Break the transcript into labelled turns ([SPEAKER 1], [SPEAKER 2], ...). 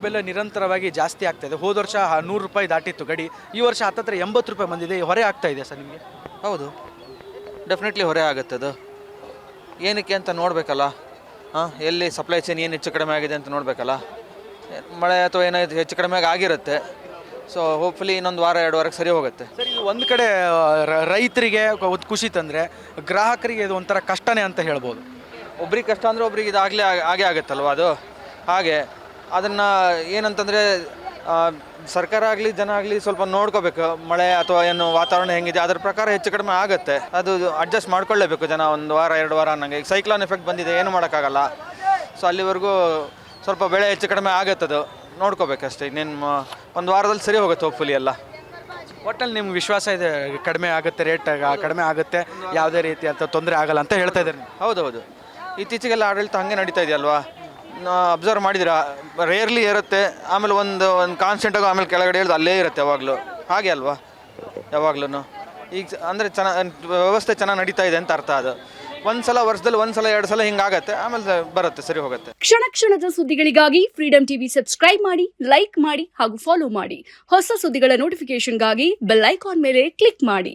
[SPEAKER 1] ಬೆಲೆ ನಿರಂತರವಾಗಿ ಜಾಸ್ತಿ ಆಗ್ತಾ ಇದೆ. ಹೋದ ವರ್ಷ 100 ರೂಪಾಯಿ ದಾಟಿತ್ತು ಗಡಿ. ಈ ವರ್ಷ ಹತ್ತತ್ರ 80 ರೂಪಾಯಿ ಬಂದಿದೆ. ಹೊರೆ ಆಗ್ತಾ ಇದೆ ಸರ್ ನಿಮಗೆ?
[SPEAKER 2] ಹೌದು, ಡೆಫಿನೆಟ್ಲಿ ಹೊರೆ ಆಗುತ್ತೆ ಅದು. ಏನಕ್ಕೆ ಅಂತ ನೋಡಬೇಕಲ್ಲ. ಎಲ್ಲಿ ಸಪ್ಲೈ ಚೈನ್ ಏನು ಹೆಚ್ಚು ಕಡಿಮೆ ಆಗಿದೆ ಅಂತ ನೋಡಬೇಕಲ್ಲ. ಮಳೆ ಅಥವಾ ಏನೋ ಹೆಚ್ಚು ಕಡಿಮೆ ಆಗಿರುತ್ತೆ. ಸೊ ಹೋಪ್ಫುಲಿ ಇನ್ನೊಂದು ವಾರ 2 ವಾರಕ್ಕೆ ಸರಿ ಹೋಗುತ್ತೆ.
[SPEAKER 1] ಸರ್, ಇದು ಒಂದು ಕಡೆ ರೈತರಿಗೆ ಒಂದು ಖುಷಿ ತಂದರೆ, ಗ್ರಾಹಕರಿಗೆ ಇದು ಒಂಥರ ಕಷ್ಟನೇ ಅಂತ ಹೇಳ್ಬೋದು.
[SPEAKER 2] ಒಬ್ರಿಗೆ ಕಷ್ಟ ಅಂದರೆ ಒಬ್ರಿಗೆ ಇದಾಗಲೇ ಆಗೇ ಆಗುತ್ತಲ್ವ ಅದು. ಹಾಗೆ ಅದನ್ನು ಏನಂತಂದರೆ ಸರ್ಕಾರ ಆಗಲಿ ಜನ ಆಗಲಿ ಸ್ವಲ್ಪ ನೋಡ್ಕೋಬೇಕು. ಮಳೆ ಅಥವಾ ಏನು ವಾತಾವರಣ ಹೆಂಗಿದೆ ಅದರ ಪ್ರಕಾರ ಹೆಚ್ಚು ಕಡಿಮೆ ಆಗುತ್ತೆ. ಅದು ಅಡ್ಜಸ್ಟ್ ಮಾಡ್ಕೊಳ್ಳೇಬೇಕು ಜನ. 1 ವಾರ 2 ವಾರ ಅನ್ನಂಗೆ. ಈಗ ಸೈಕ್ಲೋನ್ ಎಫೆಕ್ಟ್ ಬಂದಿದೆ, ಏನು ಮಾಡೋಕ್ಕಾಗಲ್ಲ. ಸೊ ಅಲ್ಲಿವರೆಗೂ ಸ್ವಲ್ಪ ಬೆಳೆ ಹೆಚ್ಚು ಕಡಿಮೆ ಆಗುತ್ತದು, ನೋಡ್ಕೋಬೇಕಷ್ಟೇ. ಇನ್ನೇನು 1 ವಾರದಲ್ಲಿ ಸರಿ ಹೋಗುತ್ತೆ ಹೋಪ್ಫುಲಿ ಎಲ್ಲ.
[SPEAKER 1] ಒಟ್ಟಲ್ಲಿ ನಿಮ್ಗೆ ವಿಶ್ವಾಸ ಇದೆ ಕಡಿಮೆ ಆಗುತ್ತೆ, ರೇಟ್ ಕಡಿಮೆ ಆಗುತ್ತೆ, ಯಾವುದೇ ರೀತಿ ಅಂತ ತೊಂದರೆ ಆಗಲ್ಲ ಅಂತ ಹೇಳ್ತಾ ಇದ್ದಾರೆ?
[SPEAKER 2] ಹೌದೌದು, ಇತ್ತೀಚೆಗೆಲ್ಲ ಆಡಳಿತ ಹಾಗೆ ನಡೀತಾ ಇದೆಯಲ್ವಾ. ಅಬ್ಸರ್ವ್ ಮಾಡಿದಿರಾ, ರೇರ್ಲಿ ಇರುತ್ತೆ, ಆಮೇಲೆ ಒಂದು ಕಾನ್ಸ್ಟೆಂಟಾಗಿ ಆಮೇಲೆ ಕೆಳಗಡೆ ಇಳಿದು ಅಲ್ಲೇ ಇರುತ್ತೆ ಯಾವಾಗಲೂ. ಹಾಗೆ ಅಲ್ವಾ ಯಾವಾಗ್ಲೂ. ಈಗ ಅಂದರೆ ವ್ಯವಸ್ಥೆ ಚೆನ್ನಾಗಿ ನಡೀತಾ ಇದೆ ಅಂತ ಅರ್ಥ. ಅದು ವರ್ಷದಲ್ಲಿ 1 ಸಲ 2 ಸಲ ಹಿಂಗಾಗತ್ತೆ, ಆಮೇಲೆ ಬರುತ್ತೆ, ಸರಿ ಹೋಗುತ್ತೆ.
[SPEAKER 3] ಕ್ಷಣ ಕ್ಷಣದ ಸುದ್ದಿಗಳಿಗಾಗಿ ಫ್ರೀಡಂ ಟಿವಿ ಸಬ್ಸ್ಕ್ರೈಬ್ ಮಾಡಿ, ಲೈಕ್ ಮಾಡಿ ಹಾಗೂ ಫಾಲೋ ಮಾಡಿ. ಹೊಸ ಸುದ್ದಿಗಳ ನೋಟಿಫಿಕೇಶನ್ಗಾಗಿ ಬೆಲ್ ಐಕಾನ್ ಮೇಲೆ ಕ್ಲಿಕ್ ಮಾಡಿ.